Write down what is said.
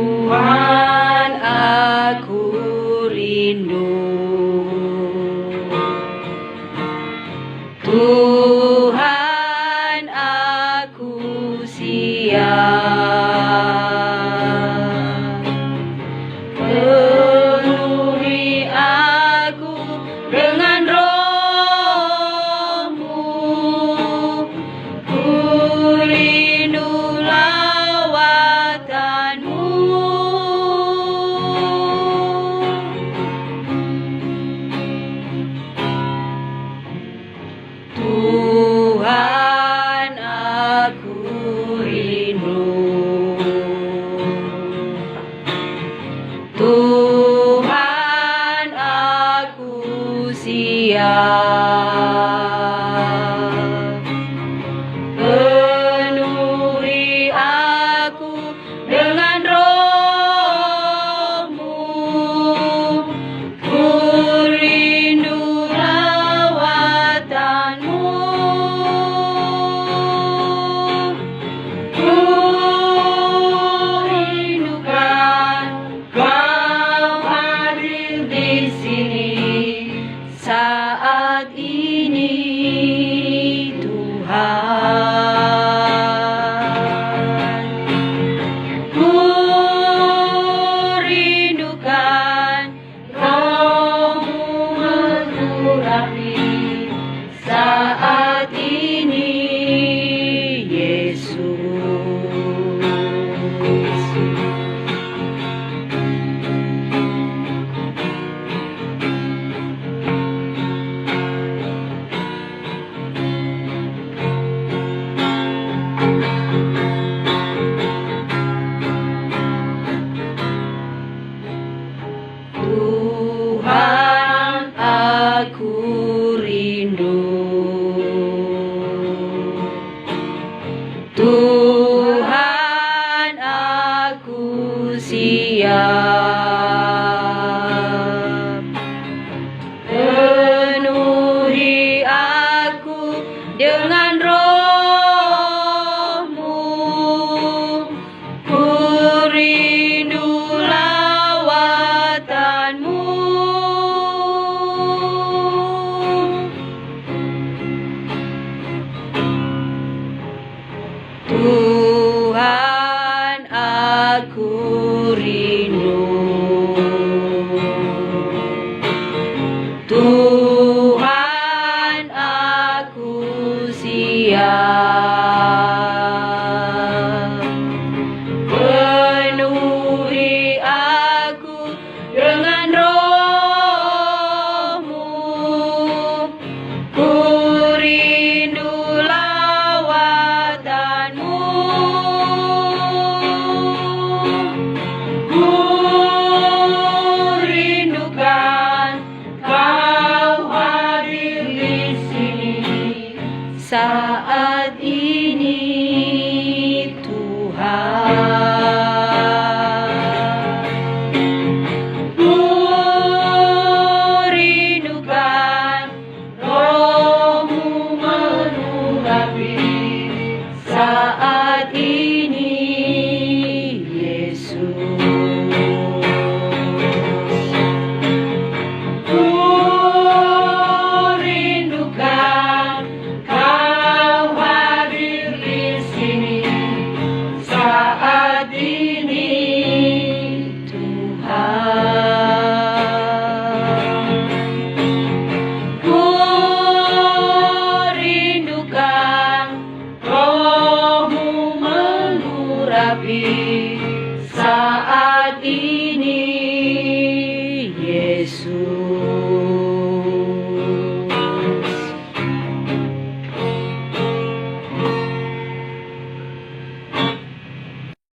Tuhan, aku rindu. Tuhan, aku siap. Penuhi aku dengan Roh-Mu. Ku rindu lawatan-Mu. Tuhan, aku rindu. Tuhan, aku siap. Penuhi aku dengan Roh-Mu. Ku rindu lawatan-Mu. Ku rindukan Kau hadir di sini saat ini, Tuhan. Ku rindukan Roh-Mu mencurahi saat ini, Yesus. Tuhan, aku rindu. Tuhan, aku siap. Penuhi aku dengan Roh-Mu. Ku rindu lawatan-Mu. Tuhan, aku rindu.